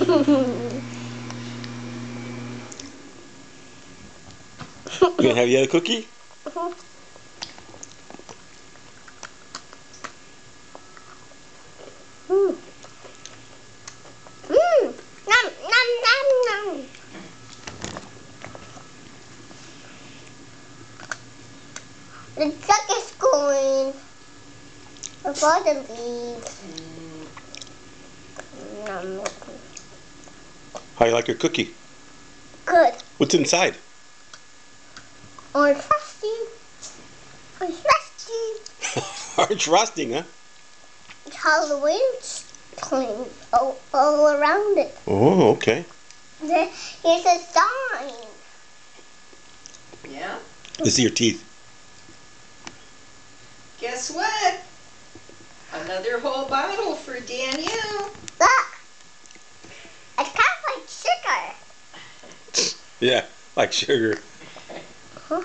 You gonna have the other cookie? Nom, nom, nom, nom. The duck is going before the leaves. How you like your cookie? Good. What's inside? Orange frosting. Orange frosting. Orange frosting, huh? It's Halloween clean all around it. Oh, okay. Here's a sign. Yeah? Let's see your teeth. Guess what? Another whole bottle for Danielle. Look. It's kind of like sugar. Yeah, like sugar. Huh?